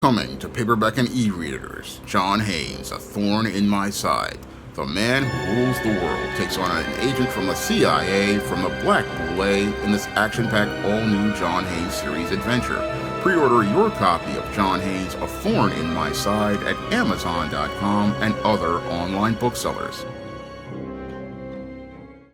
Coming to paperback and e-readers, John Haynes, A Thorn in My Side. The man who rules the world takes on an agent from the CIA from the Black Boule in this action-packed all-new John Haynes series adventure. Pre-order your copy of John Haynes' A Thorn in My Side at Amazon.com and other online booksellers.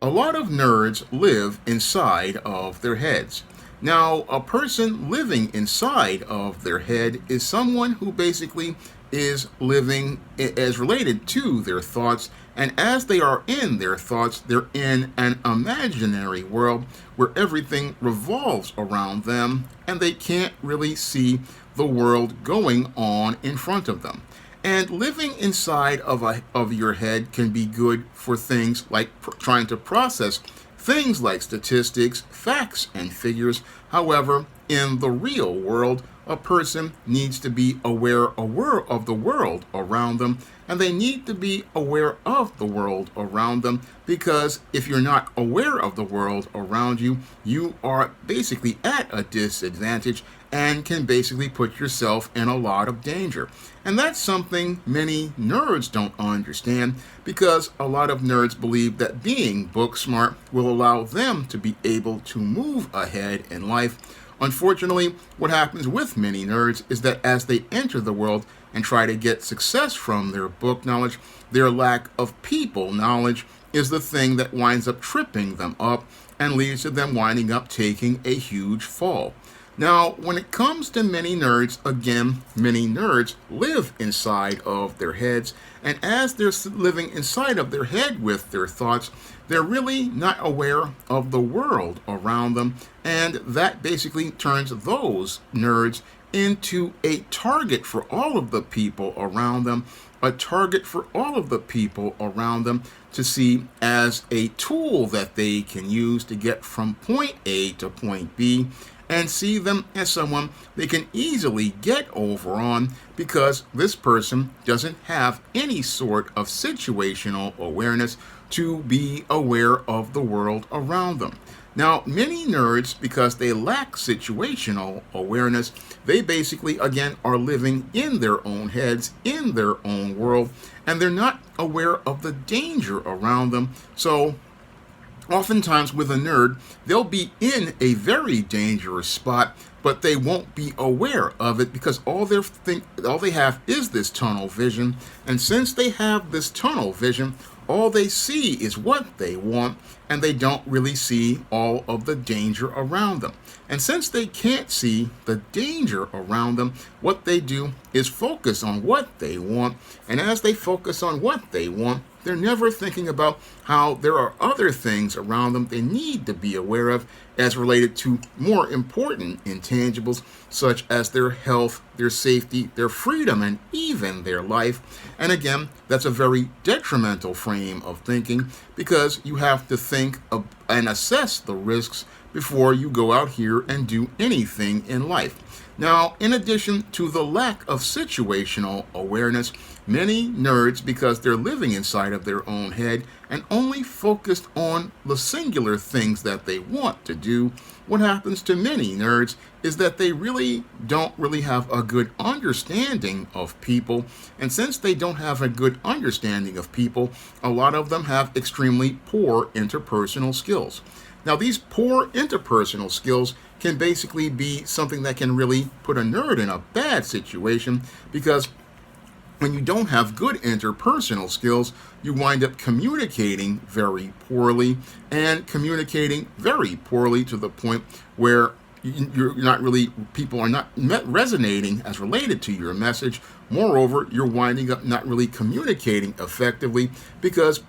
A lot of nerds live inside of their heads. Now, a person living inside of their head is someone who basically is living as related to their thoughts, and as they are in their thoughts, they're in an imaginary world where everything revolves around them and they can't really see the world going on in front of them. And living inside of your head can be good for things like trying to process things like statistics, facts, and figures. However, in the real world, a person needs to be aware of the world around them, and they need to be aware of the world around them, because if you're not aware of the world around you, you are basically at a disadvantage and can basically put yourself in a lot of danger. And that's something many nerds don't understand, because a lot of nerds believe that being book smart will allow them to be able to move ahead in life. Unfortunately, what happens with many nerds is that as they enter the world and try to get success from their book knowledge, their lack of people knowledge is the thing that winds up tripping them up and leads to them winding up taking a huge fall. Now, when it comes to many nerds, again, many nerds live inside of their heads, and as they're living inside of their head with their thoughts, they're really not aware of the world around them, and that basically turns those nerds into a target for all of the people around them, a target for all of the people around them to see as a tool that they can use to get from point A to point B, and see them as someone they can easily get over on, because this person doesn't have any sort of situational awareness to be aware of the world around them. Now, many nerds, because they lack situational awareness, they basically, again, are living in their own heads, in their own world, and they're not aware of the danger around them. So oftentimes with a nerd, they'll be in a very dangerous spot, but they won't be aware of it, because all they have is this tunnel vision. And since they have this tunnel vision, all they see is what they want, and they don't really see all of the danger around them. And since they can't see the danger around them, what they do is focus on what they want. And as they focus on what they want, they're never thinking about how there are other things around them they need to be aware of as related to more important intangibles, such as their health, their safety, their freedom, and even their life. And again, that's a very detrimental frame of thinking, because you have to think of and assess the risks before you go out here and do anything in life. Now, in addition to the lack of situational awareness, many nerds, because they're living inside of their own head and only focused on the singular things that they want to do, what happens to many nerds is that they don't really have a good understanding of people. And since they don't have a good understanding of people, a lot of them have extremely poor interpersonal skills. Now, these poor interpersonal skills can basically be something that can really put a nerd in a bad situation, because when you don't have good interpersonal skills, you wind up communicating very poorly, and communicating very poorly to the point where people are not resonating as related to your message. Moreover, you're winding up not really communicating effectively, because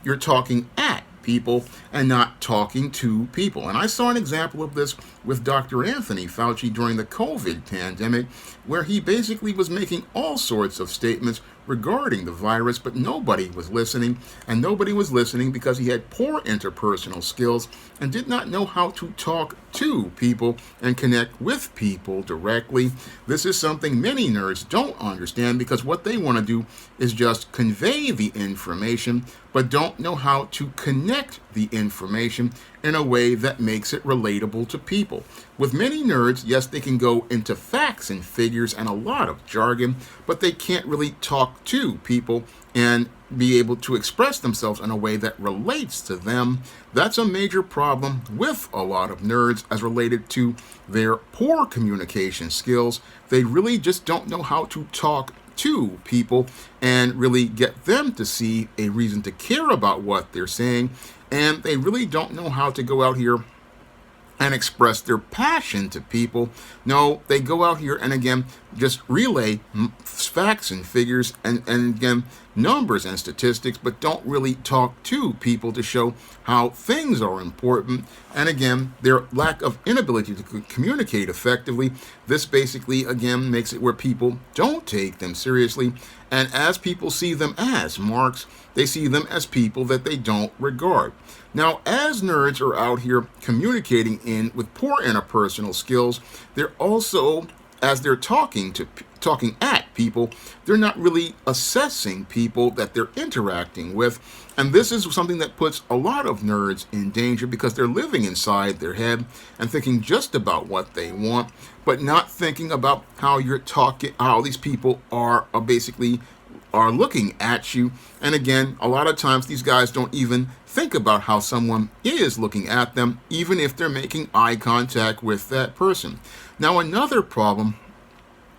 you're talking at people and not talking to people. And I saw an example of this with Dr. Anthony Fauci during the COVID pandemic, where he basically was making all sorts of statements regarding the virus, but nobody was listening. And nobody was listening because he had poor interpersonal skills and did not know how to talk to people and connect with people directly. This is something many nerds don't understand, because what they want to do is just convey the information, but don't know how to connect the information in a way that makes it relatable to people, with many nerds, yes, they can go into facts and figures and a lot of jargon, but they can't really talk to people and be able to express themselves in a way that relates to them. That's a major problem with a lot of nerds as related to their poor communication skills. They really just don't know how to talk to people and really get them to see a reason to care about what they're saying. And they really don't know how to go out here and express their passion to people. No, they go out here and again just relay facts and figures and again numbers and statistics, but don't really talk to people to show how things are important. And again, their lack of inability to communicate effectively, this basically again makes it where people don't take them seriously. And as people see them as marks, they see them as people that they don't regard. Now, as nerds are out here communicating with poor interpersonal skills, they're also, as they're talking at people, they're not really assessing people that they're interacting with. And this is something that puts a lot of nerds in danger because they're living inside their head and thinking just about what they want, but not thinking about how you're talking, how these people are basically are looking at you. And again, a lot of times these guys don't even think about how someone is looking at them, even if they're making eye contact with that person. Now, another problem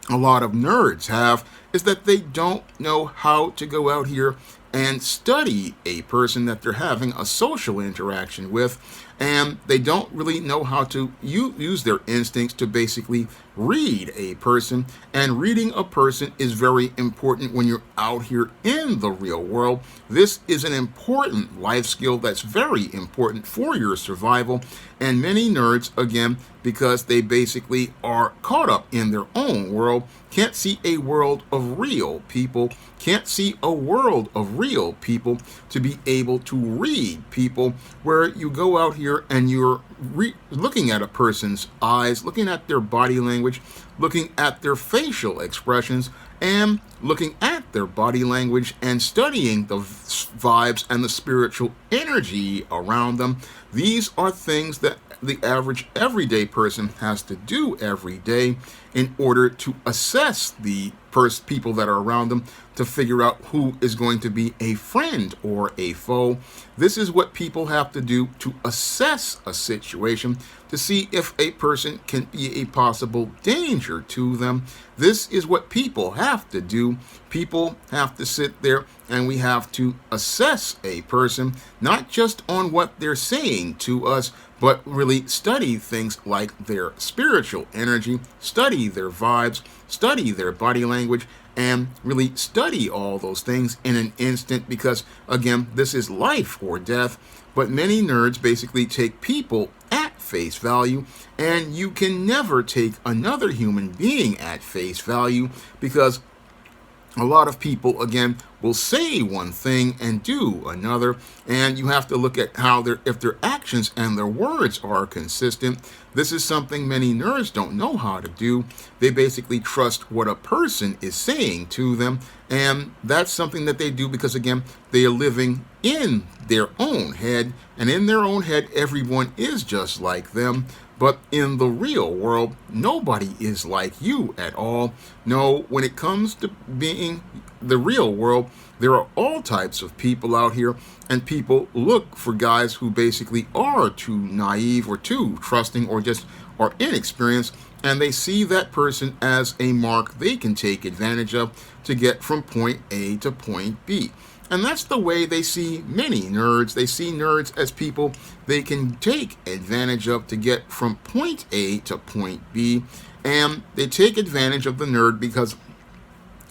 a lot of nerds have is that they don't know how to go out here and study a person that they're having a social interaction with, and they don't really know how to use their instincts to basically read a person. And reading a person is very important when you're out here in the real world. This is an important life skill that's very important for your survival. And many nerds, again, because they basically are caught up in their own world, can't see a world of real people, can't see a world of real people to be able to read people, where you go out here and you're looking at a person's eyes, looking at their body language, looking at their facial expressions, and looking at their body language and studying the vibes and the spiritual energy around them. These are things that the average everyday person has to do every day in order to assess the people that are around them, to figure out who is going to be a friend or a foe. This is what people have to do to assess a situation, to see if a person can be a possible danger to them. This is what people have to do. People have to sit there and we have to assess a person, not just on what they're saying to us, but really study things like their spiritual energy, study their vibes, study their body language, and really study all those things in an instant, because again, this is life or death. But many nerds basically take people at face value, and you can never take another human being at face value, because a lot of people, again, will say one thing and do another, and you have to look at how if their actions and their words are consistent. This is something many nerds don't know how to do. They basically trust what a person is saying to them, and that's something that they do because, again, they are living in their own head, and in their own head, everyone is just like them. But in the real world, nobody is like you at all. No, when it comes to being the real world, there are all types of people out here, and people look for guys who basically are too naive or too trusting or just are inexperienced, and they see that person as a mark they can take advantage of to get from point A to point B. And that's the way they see many nerds. They see nerds as people they can take advantage of to get from point A to point B. And they take advantage of the nerd because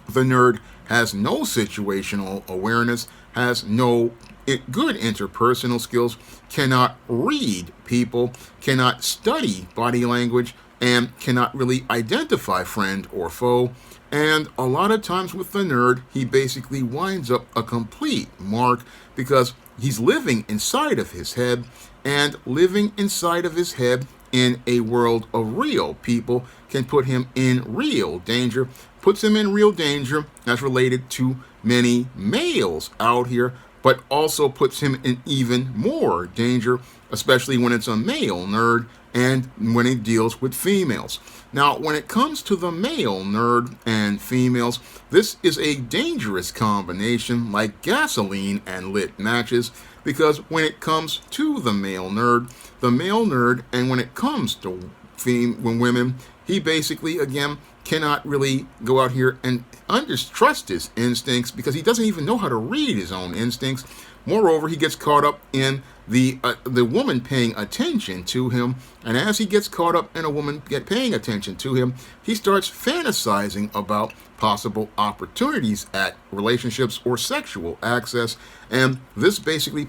the nerd has no situational awareness, has no good interpersonal skills, cannot read people, cannot study body language, and cannot really identify friend or foe. And a lot of times with the nerd, he basically winds up a complete mark because he's living inside of his head, and living inside of his head in a world of real people can put him in real danger, puts him in real danger as related to many males out here, but also puts him in even more danger especially when it's a male nerd and when it deals with females. Now, when it comes to the male nerd and females, this is a dangerous combination like gasoline and lit matches, because when it comes to the male nerd, and when it comes to women, he basically, again, cannot really go out here and trust his instincts because he doesn't even know how to read his own instincts. Moreover, he gets caught up in the woman paying attention to him, and as he gets caught up in a woman paying attention to him, he starts fantasizing about possible opportunities at relationships or sexual access, and this basically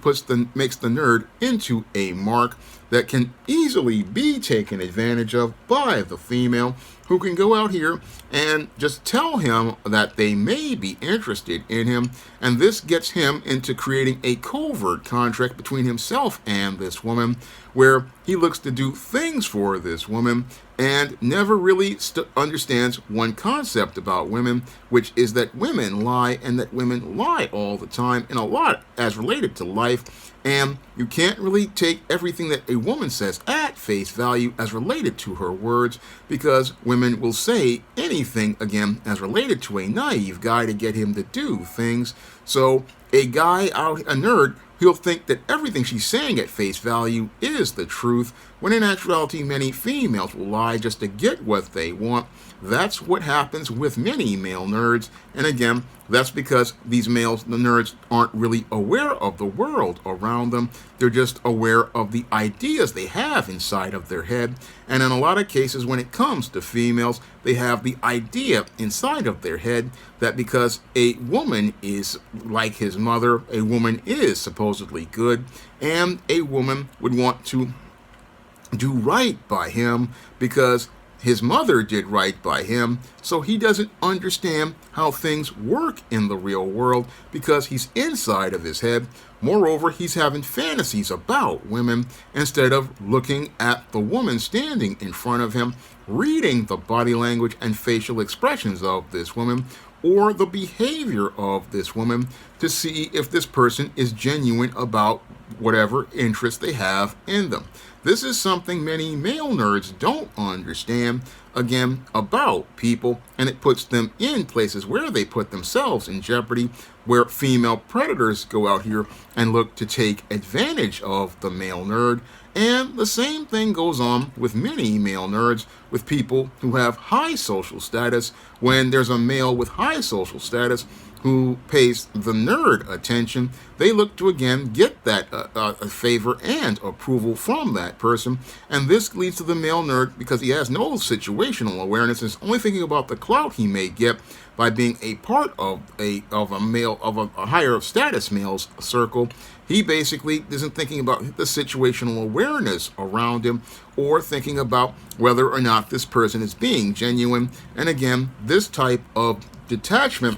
makes the nerd into a mark that can easily be taken advantage of by the female, who can go out here and just tell him that they may be interested in him, and this gets him into creating a covert contract between himself and this woman, where he looks to do things for this woman and never really understands one concept about women, which is that women lie, and that women lie all the time and a lot as related to life. And you can't really take everything that a woman says at face value as related to her words, because women will say anything, again, as related to a naive guy to get him to do things. So a nerd, he'll think that everything she's saying at face value is the truth, when in actuality many females will lie just to get what they want. That's what happens with many male nerds, and again, that's because these males, the nerds, aren't really aware of the world around them. They're just aware of the ideas they have inside of their head, and in a lot of cases when it comes to females, they have the idea inside of their head that because a woman is like his mother, a woman is supposedly good, and a woman would want to do right by him because his mother did right by him, so he doesn't understand how things work in the real world because he's inside of his head. Moreover, he's having fantasies about women instead of looking at the woman standing in front of him, reading the body language and facial expressions of this woman, or the behavior of this woman, to see if this person is genuine about whatever interest they have in them. This is something many male nerds don't understand, again, about people, and it puts them in places where they put themselves in jeopardy, where female predators go out here and look to take advantage of the male nerd. And the same thing goes on with many male nerds, with people who have high social status. When there's a male with high social status who pays the nerd attention, they look to again get that favor and approval from that person. And this leads to the male nerd, because he has no situational awareness and is only thinking about the clout he may get by being a part of a higher status male's circle. He basically isn't thinking about the situational awareness around him, or thinking about whether or not this person is being genuine. And again, this type of detachment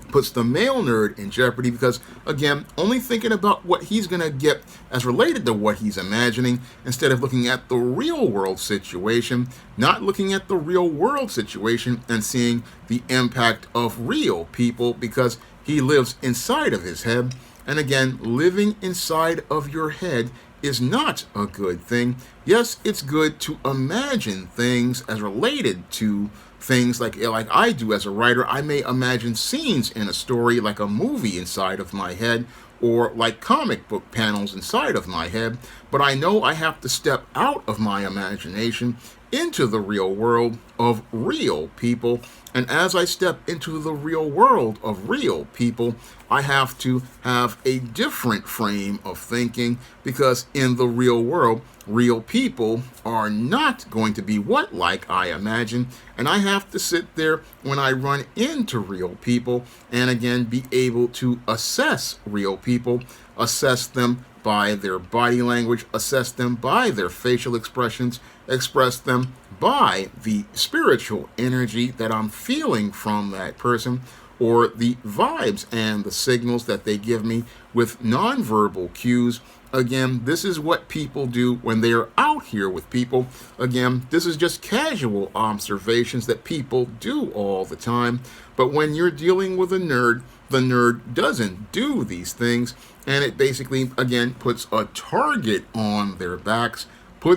puts the male nerd in jeopardy because, again, only thinking about what he's going to get as related to what he's imagining, instead of looking at the real world situation, not looking at the real world situation and seeing the impact of real people, because he lives inside of his head. And again, living inside of your head is not a good thing. Yes, it's good to imagine things as related to things like I do as a writer. I may imagine scenes in a story like a movie inside of my head, or like comic book panels inside of my head, but I know I have to step out of my imagination into the real world of real people. And as I step into the real world of real people, I have to have a different frame of thinking, because in the real world, real people are not going to be like I imagine. And I have to sit there when I run into real people and again be able to assess real people, assess them by their body language, assess them by their facial expressions, express them by the spiritual energy that I'm feeling from that person, or the vibes and the signals that they give me with nonverbal cues. Again, this is what people do when they are out here with people. Again, this is just casual observations that people do all the time. But when you're dealing with a nerd, the nerd doesn't do these things. And it basically, again, puts a target on their backs, for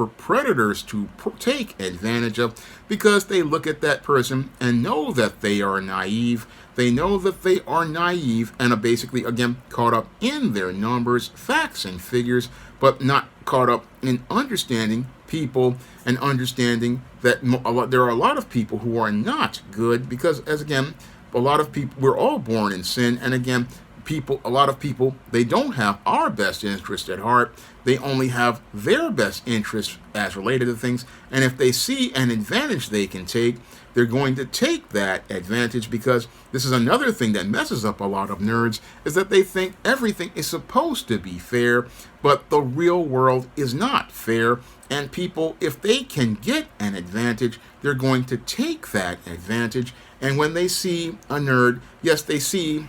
predators to take advantage of, because they look at that person and know that they are naive. They know that they are naive and are basically, again, caught up in their numbers, facts, and figures, but not caught up in understanding people and understanding that there are a lot of people who are not good, because, as again, a lot of people, we're all born in sin, and again, a lot of people, they don't have our best interest at heart. They only have their best interest as related to things. And if they see an advantage they can take, they're going to take that advantage, because this is another thing that messes up a lot of nerds, is that they think everything is supposed to be fair, but the real world is not fair. And people, if they can get an advantage, they're going to take that advantage. And when they see a nerd, yes, they see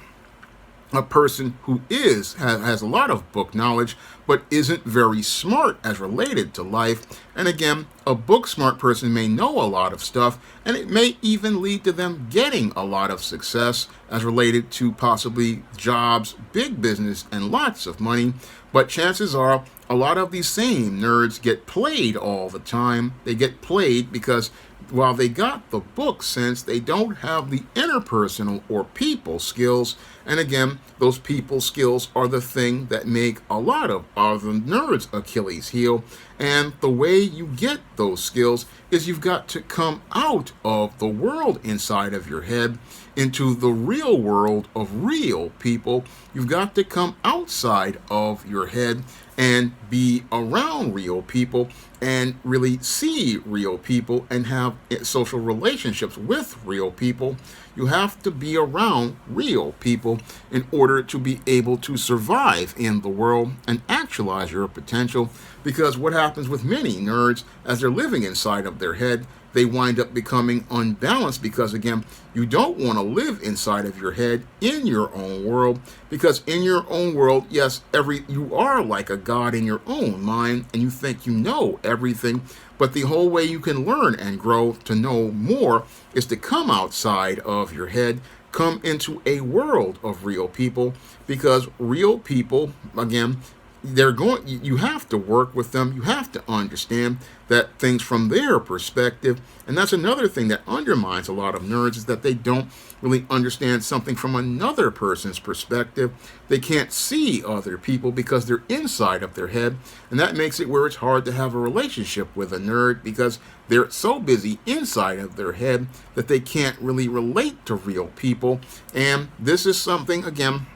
a person who has a lot of book knowledge, but isn't very smart as related to life. And again, a book smart person may know a lot of stuff, and it may even lead to them getting a lot of success as related to possibly jobs, big business, and lots of money. But chances are a lot of these same nerds get played all the time. They get played because while they got the book sense, they don't have the interpersonal or people skills. And again, those people skills are the thing that make a lot of the nerds' Achilles heel. And the way you get those skills is you've got to come out of the world inside of your head into the real world of real people. You've got to come outside of your head and be around real people and really see real people and have social relationships with real people. You have to be around real people in order to be able to survive in the world and actualize your potential. Because what happens with many nerds, as they're living inside of their head, they wind up becoming unbalanced, because again, you don't want to live inside of your head in your own world, because in your own world, yes, you are like a god in your own mind, and you think you know everything. But the whole way you can learn and grow to know more is to come outside of your head, come into a world of real people, because real people, again, you have to work with them. You have to understand that things from their perspective. And that's another thing that undermines a lot of nerds, is that they don't really understand something from another person's perspective. They can't see other people because they're inside of their head. And that makes it where it's hard to have a relationship with a nerd, because they're so busy inside of their head that they can't really relate to real people. And this is something, again,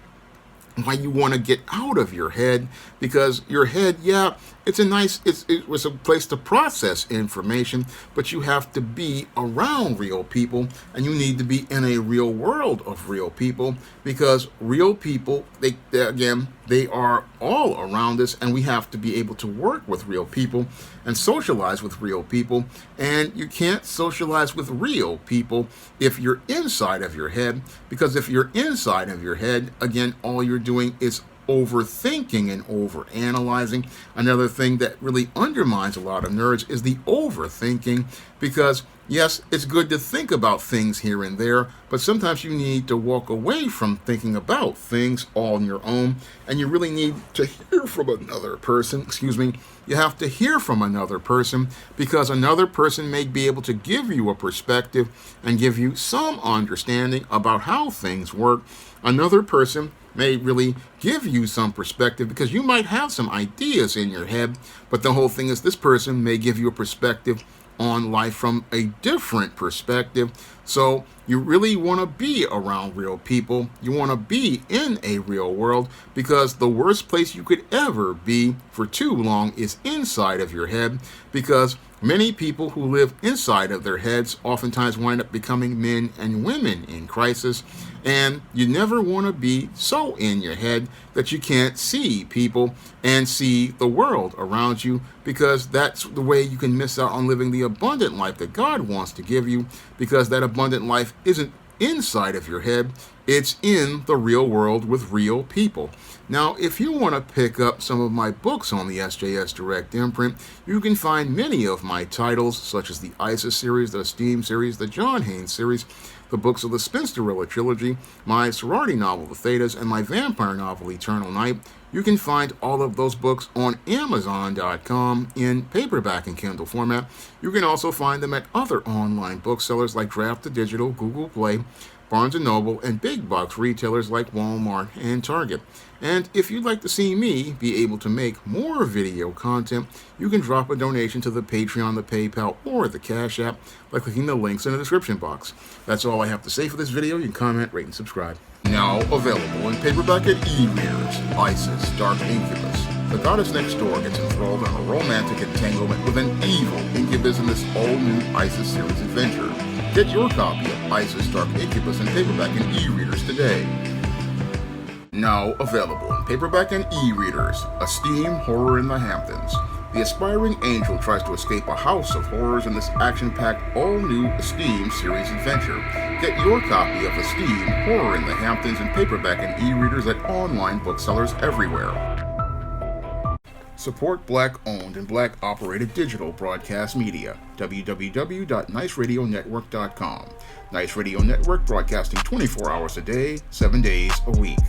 why you want to get out of your head, because your head, yeah, it's a place to process information, but you have to be around real people, and you need to be in a real world of real people, because real people, they are all around us, and we have to be able to work with real people and socialize with real people. And you can't socialize with real people if you're inside of your head, because if you're inside of your head, again, all you're doing is overthinking and overanalyzing. Another thing that really undermines a lot of nerds is the overthinking, because yes, it's good to think about things here and there, but sometimes you need to walk away from thinking about things all on your own, and you really need to hear from another person. You have to hear from another person, because another person may be able to give you a perspective and give you some understanding about how things work. Another person may really give you some perspective, because you might have some ideas in your head, but the whole thing is this person may give you a perspective on life from a different perspective. So you really want to be around real people. You want to be in a real world, because the worst place you could ever be for too long is inside of your head, because Many people who live inside of their heads oftentimes wind up becoming men and women in crisis, and you never want to be so in your head that you can't see people and see the world around you, because that's the way you can miss out on living the abundant life that God wants to give you, because that abundant life isn't inside of your head, it's in the real world with real people. Now, if you want to pick up some of my books on the SJS Direct imprint, you can find many of my titles, such as the ISIS series, the Esteem series, the John Haynes series, the books of the Spinsterella trilogy, my sorority novel, The Thetas, and my vampire novel, Eternal Night. You can find all of those books on Amazon.com in paperback and Kindle format. You can also find them at other online booksellers like Draft to Digital, Google Play, Barnes & Noble, and big box retailers like Walmart and Target. And if you'd like to see me be able to make more video content, you can drop a donation to the Patreon, the PayPal, or the Cash App by clicking the links in the description box. That's all I have to say for this video. You can comment, rate, and subscribe. Now available in paperback at e-readers, Isis, Dark Incubus. The goddess next door gets enthralled in a romantic entanglement with an evil incubus in this all-new Isis series adventure. Get your copy of Isis, Dark Incubus in paperback and e-readers today. Now available in paperback and e-readers, Esteem, Horror in the Hamptons. The aspiring angel tries to escape a house of horrors in this action-packed, all-new Esteem series adventure. Get your copy of Esteem, Horror in the Hamptons in paperback and e-readers at online booksellers everywhere. Support Black-owned and Black-operated digital broadcast media. www.niceradionetwork.com. Nice Radio Network, broadcasting 24 hours a day, 7 days a week.